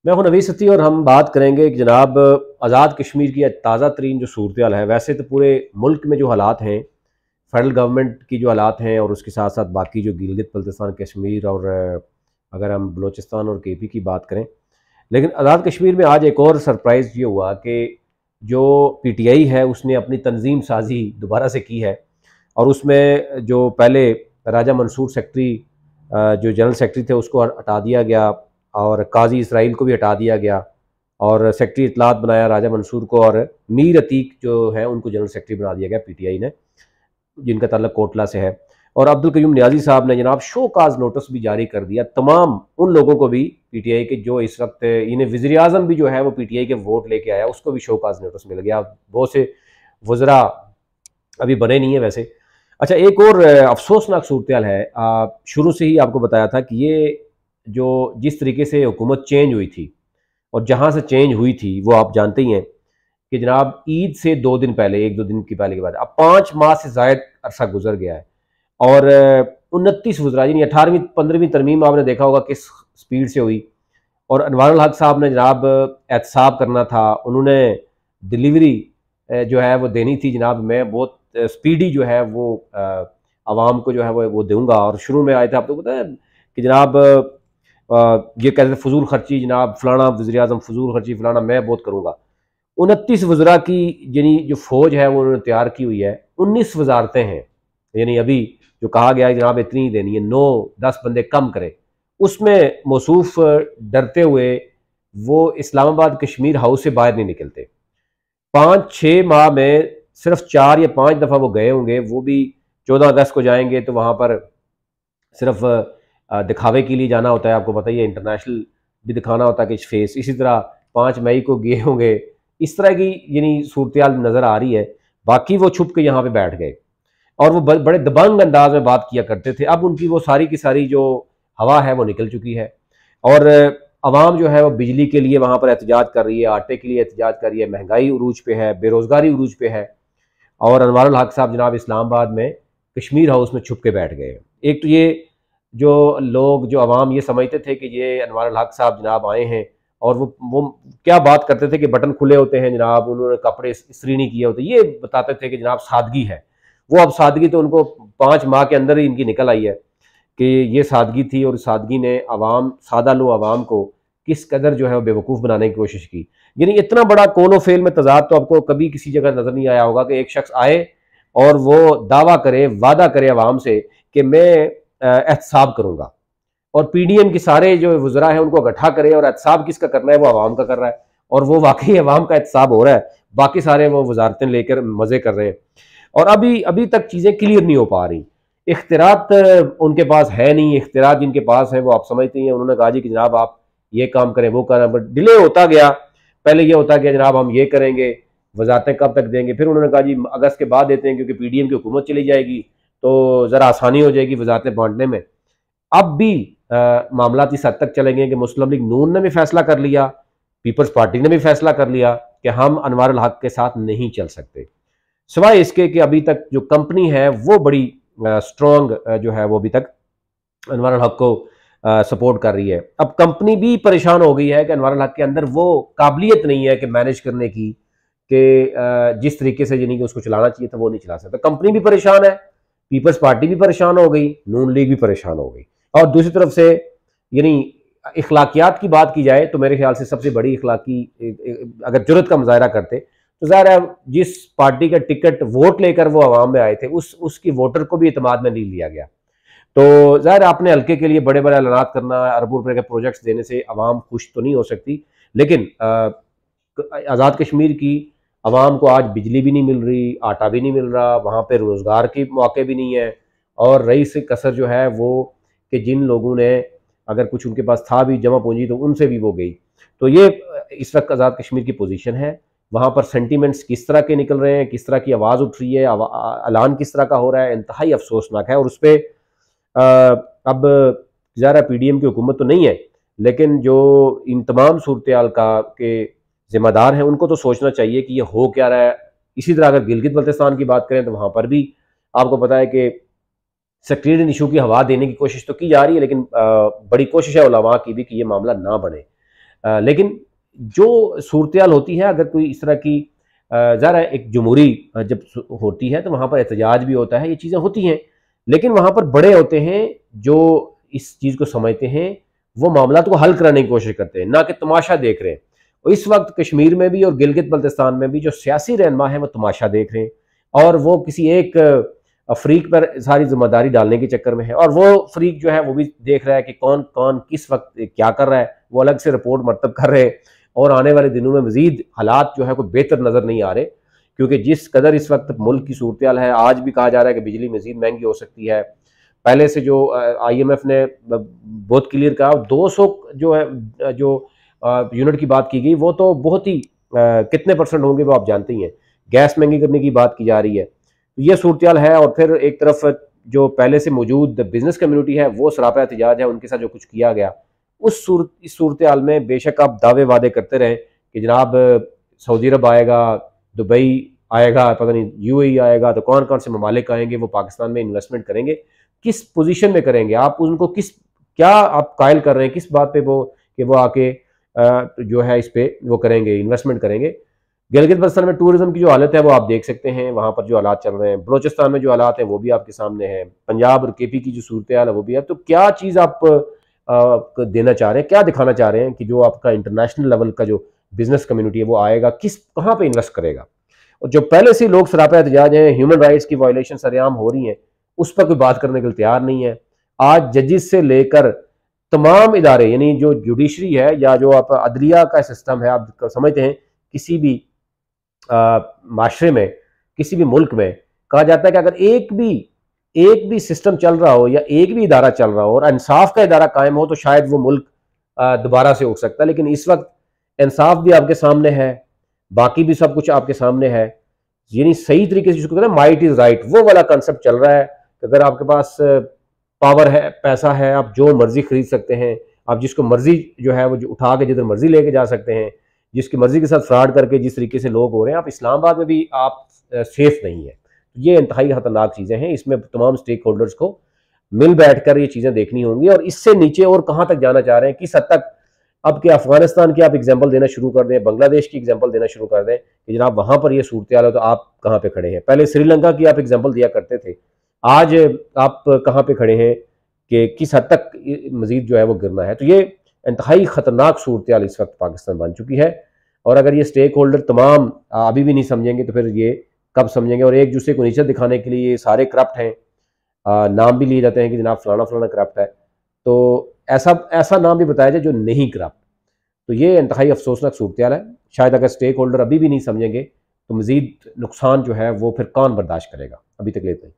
मैं हूं नवीद सती और हम बात करेंगे कि जनाब आज़ाद कश्मीर की ताज़ा तरीन जो सूरत हाल है। वैसे तो पूरे मुल्क में जो हालात हैं, फेडरल गवर्नमेंट की जो हालात हैं और उसके साथ साथ बाकी जो गिलगित बल्तिस्तान कश्मीर और अगर हम बलूचिस्तान और केपी की बात करें, लेकिन आज़ाद कश्मीर में आज एक और सरप्राइज़ ये हुआ कि जो पीटीआई है उसने अपनी तंजीम साजी दोबारा से की है। और उसमें जो पहले राजा मंसूर सेक्रेटरी जो जनरल सेक्रेटरी थे उसको हटा दिया गया और काजी इसराइल को भी हटा दिया गया और सेक्रेटरी इतलात बनाया राजा मंसूर को, और मीर अतीक जो है उनको जनरल सेक्रेटरी बना दिया गया पीटीआई ने, जिनका ताल्लुक कोटला से है। और अब्दुल कयूम नियाजी साहब ने जनाब शो काज नोटिस भी जारी कर दिया तमाम उन लोगों को भी पीटीआई के जो इस वक्त इन्हें वज़ीर आज़म भी जो है वो पीटीआई के वोट लेके आया, उसको भी शो काज नोटिस मिल गया। बहुत से वज़रा अभी बने नहीं है वैसे। अच्छा, एक और अफसोसनाक सूरत हाल है। शुरू से ही आपको बताया था कि ये जो जिस तरीके से हुकूमत चेंज हुई थी और जहाँ से चेंज हुई थी वो आप जानते ही हैं कि जनाब ईद से 2 दिन पहले, 1-2 दिन की पहले के बाद अब 5 माह से ज़ायद अरसा गुजर गया है और 29 वज़रा यानी 18वीं 15वीं तरमीम आपने देखा होगा किस स्पीड से हुई। और अनवारुल हक साहब ने जनाब एहतसाब करना था, उन्होंने डिलीवरी जो है वो देनी थी जनाब, मैं बहुत स्पीडी जो है वो आवाम को जो है वो दूंगा। और शुरू में आए थे, आपको पता है कि जनाब ये कहते थे फजूल खर्ची, जनाब फलाना वज़ीर आज़म फजूल खर्ची फलाना मैं बहुत करूँगा। 29 वज़रा की यानी जो फौज है वो उन्होंने तैयार की हुई है। 19 वजारतें हैं, यानी अभी जो कहा गया है जनाब इतनी ही देनी है, 9-10 बंदे कम करें। उसमें मौसूफ डरते हुए वो इस्लामाबाद कश्मीर हाउस से बाहर नहीं निकलते। 5-6 माह में सिर्फ 4 या 5 दफ़ा वो गए होंगे, वो भी 14 अगस्त को जाएंगे तो वहाँ पर सिर्फ दिखावे के लिए जाना होता है, आपको पता ही है, इंटरनेशनल भी दिखाना होता है कि फेस। इसी तरह 5 मई को गए होंगे, इस तरह की यानी सूरत नज़र आ रही है। बाकी वो छुप के यहाँ पे बैठ गए और वो बड़े दबंग अंदाज में बात किया करते थे। अब उनकी वो सारी की सारी जो हवा है वो निकल चुकी है और अवाम जो है वो बिजली के लिए वहाँ पर एहतजाज कर रही है, आटे के लिए एहतजाज कर रही है, महंगाई उरूज पे है, बेरोज़गारी उरूज पे है। और अनवारुल हक साहब जनाब इस्लामाबाद में कश्मीर हाउस में छुप के बैठ गए। एक तो ये जो लोग, जो अवाम ये समझते थे कि ये अनवारुल हक साहब जनाब आए हैं और वो क्या बात करते थे कि बटन खुले होते हैं जनाब, उन्होंने कपड़े इस्त्री नहीं किए होते, ये बताते थे कि जनाब सादगी है। वो अब सादगी तो उनको 5 माह के अंदर ही इनकी निकल आई है कि ये सादगी थी, और सादगी ने अवाम, सादा लो अवाम को किस कदर जो है वो बेवकूफ़ बनाने की कोशिश की। यानी इतना बड़ा कौनो फेल में तजाद तो आपको कभी किसी जगह नजर नहीं आया होगा कि एक शख्स आए और वो दावा करे, वादा करे अवाम से कि मैं एहतसाब करूंगा, और पीडीएम के सारे जो वज़रा हैं उनको इकट्ठा करे, और एहतसाब किसका करना है, वो अवाम का कर रहा है और वो वाकई अवाम का एहतसाब हो रहा है। बाकी सारे वो वजारतें लेकर मजे कर रहे हैं और अभी अभी तक चीजें क्लियर नहीं हो पा रही। इख्तियारात उनके पास है नहीं, इख्तियारात जिनके पास है वो आप समझते हैं। उन्होंने कहा जी कि जनाब आप ये काम करें वो करें, बट डिले होता गया। पहले ये होता गया जनाब हम ये करेंगे, वजारतें कब तक देंगे, फिर उन्होंने कहा जी अगस्त के बाद देते हैं क्योंकि पीडीएम की हुकूमत चली जाएगी तो ज़रा आसानी हो जाएगी वजारतें बांटने में। अब भी मामला इस हद तक चलेंगे कि मुस्लिम लीग नून ने भी फैसला कर लिया, पीपल्स पार्टी ने भी फैसला कर लिया कि हम अनवारुल हक के साथ नहीं चल सकते, सिवाय इसके कि अभी तक जो कंपनी है वो बड़ी स्ट्रॉन्ग जो है वो अभी तक अनवारुल हक को सपोर्ट कर रही है। अब कंपनी भी परेशान हो गई है कि अनवारुल हक के अंदर वो काबिलियत नहीं है कि मैनेज करने की, कि जिस तरीके से यानी कि उसको चलाना चाहिए था वो नहीं चला सकता। कंपनी भी परेशान है, पीपल्स पार्टी भी परेशान हो गई, नून लीग भी परेशान हो गई। और दूसरी तरफ से यानी इखलाकियात की बात की जाए तो मेरे ख्याल से सबसे बड़ी इखलाकी, अगर जुर्रत का मुजाहरा करते तो ज़ाहिर है जिस पार्टी का टिकट वोट लेकर वो आवाम में आए थे उसकी वोटर को भी इतमाद में नहीं लिया गया। तो ज़ाहिर है अपने हल्के के लिए बड़े बड़े ऐलानात करना, अरबों रुपए के प्रोजेक्ट्स देने से आवाम खुश तो नहीं हो सकती, लेकिन आज़ाद कश्मीर की आवाम को आज बिजली भी नहीं मिल रही, आटा भी नहीं मिल रहा, वहाँ पे रोज़गार के मौके भी नहीं है, और रही से कसर जो है वो कि जिन लोगों ने अगर कुछ उनके पास था भी जमा पूंजी तो उनसे भी वो गई। तो ये इस वक्त आज़ाद कश्मीर की पोजीशन है। वहाँ पर सेंटीमेंट्स किस तरह के निकल रहे हैं, किस तरह की आवाज़ उठ रही है, ऐलान किस तरह का हो रहा है, इंतहाई अफसोसनाक है। और उस पर अब ज़ाहिर पीडीएम की हुकूमत तो नहीं है, लेकिन जो इन तमाम सूरत हाल का के जिम्मेदार हैं उनको तो सोचना चाहिए कि ये हो क्या रहा है। इसी तरह अगर गिलगित बल्तिस्तान की बात करें तो वहाँ पर भी आपको पता है कि सेक्रेटरीन इशू की हवा देने की कोशिश तो की जा रही है, लेकिन बड़ी कोशिश है उलमा की भी कि ये मामला ना बने। लेकिन जो सूरत होती है, अगर कोई इस तरह की ज़रा एक जमहूरी जब होती है तो वहाँ पर एहतजाज भी होता है, ये चीज़ें होती हैं, लेकिन वहाँ पर बड़े होते हैं जो इस चीज़ को समझते हैं, वो मामला को हल कराने की कोशिश करते हैं, ना कि तमाशा देख रहे हैं। और इस वक्त कश्मीर में भी और गिलगित बल्तिस्तान में भी जो सियासी रहनुमा है वो तमाशा देख रहे हैं और वो किसी एक फ़रीक पर सारी जिम्मेदारी डालने के चक्कर में है, और वो फ़रीक जो है वो भी देख रहा है कि कौन कौन किस वक्त क्या कर रहा है, वो अलग से रिपोर्ट मरतब कर रहे हैं। और आने वाले दिनों में मजीद हालात जो है कोई बेहतर नज़र नहीं आ रहे, क्योंकि जिस कदर इस वक्त मुल्क की सूरत हाल है, आज भी कहा जा रहा है कि बिजली मजीद महंगी हो सकती है। पहले से जो IMF ने बहुत क्लियर कहा, 200 जो है जो यूनिट की बात की गई, वो तो बहुत ही कितने परसेंट होंगे वो आप जानते ही हैं। गैस महंगी करने की बात की जा रही है, तो ये सूरत हाल है। और फिर एक तरफ जो पहले से मौजूद बिजनेस कम्युनिटी है वो सरापा एहतजाज है, उनके साथ जो कुछ किया गया इस सूरत हाल में बेशक आप दावे वादे करते रहें कि जनाब सऊदी अरब आएगा, दुबई आएगा, पता नहीं UAE आएगा, तो कौन कौन से ममालिक आएंगे वो पाकिस्तान में इन्वेस्टमेंट करेंगे, किस पोजीशन में करेंगे, आप उनको किस क्या आप कायल कर रहे हैं किस बात पे वो कि वो आके जो है इस पे वो करेंगे, इन्वेस्टमेंट करेंगे। गिलगित बल्तिस्तान में टूरिज्म की जो हालत है वो आप देख सकते हैं, वहाँ पर जो हालात चल रहे हैं। बलोचिस्तान में जो हालात हैं वो भी आपके सामने हैं। पंजाब और KP की जो सूरत हाल है वो भी है। तो क्या चीज़ आप देना चाह रहे हैं, क्या दिखाना चाह रहे हैं कि जो आपका इंटरनेशनल लेवल का जो बिजनेस कम्युनिटी है वो आएगा, किस कहाँ पे इन्वेस्ट करेगा। और जो पहले से लोग सरापा एहतजाज हैं, ह्यूमन राइट्स की वायलेशन सरेआम हो रही हैं, उस पर कोई बात करने के लिए तैयार नहीं है। आज जजिस से लेकर तमाम इदारे, यानी जो जुडिशरी है या जो आप अदलिया का सिस्टम है, आप समझते हैं किसी भी माशरे में, किसी भी मुल्क में कहा जाता है कि अगर एक भी सिस्टम चल रहा हो या एक भी इदारा चल रहा हो और इंसाफ का इदारा कायम हो तो शायद वो मुल्क दोबारा से उठ सकता है। लेकिन इस वक्त इंसाफ भी आपके सामने है, बाकी भी सब कुछ आपके सामने है, यानी सही तरीके से जिसको कहते हैं माइट इज राइट, वो वाला कंसेप्ट चल रहा है कि अगर आपके पास पावर है, पैसा है, आप जो मर्जी खरीद सकते हैं, आप जिसको मर्जी जो है वो जो उठा के जिधर मर्जी लेके जा सकते हैं, जिसकी मर्जी के साथ फ्रॉड करके जिस तरीके से लोग हो रहे हैं, आप इस्लामाबाद में भी आप सेफ नहीं है। ये इंतहाई खतरनाक चीज़ें हैं, इसमें तमाम स्टेक होल्डर्स को मिल बैठकर ये चीज़ें देखनी होंगी। और इससे नीचे और कहाँ तक जाना चाह रहे हैं, किस हद तक अब कि अफगानिस्तान की आप एग्जाम्पल देना शुरू कर दें, बांग्लादेश की एग्जाम्पल देना शुरू कर दें कि जनाब वहाँ पर ये सूरत हाल है तो आप कहाँ पे खड़े हैं। पहले श्रीलंका की आप एग्जाम्पल दिया करते थे, आज आप कहाँ पे खड़े हैं कि किस हद तक मजीद जो है वो गिरना है। तो ये इंतहाई खतरनाक सूरत हाल इस वक्त पाकिस्तान बन चुकी है। और अगर ये स्टेक होल्डर तमाम अभी भी नहीं समझेंगे तो फिर ये कब समझेंगे। और एक दूसरे को नीचे दिखाने के लिए ये सारे करप्ट हैं, नाम भी लिए जाते हैं कि जनाब फलाना फलाना करप्ट है, तो ऐसा ऐसा नाम भी बताया जाए जो नहीं करप्ट। तो ये इंतहाई अफसोसनाक सूरत हाल है। शायद अगर स्टेक होल्डर अभी भी नहीं समझेंगे तो मजीद नुकसान जो है वो फिर कौन बर्दाश्त करेगा। अभी तक लेते हैं।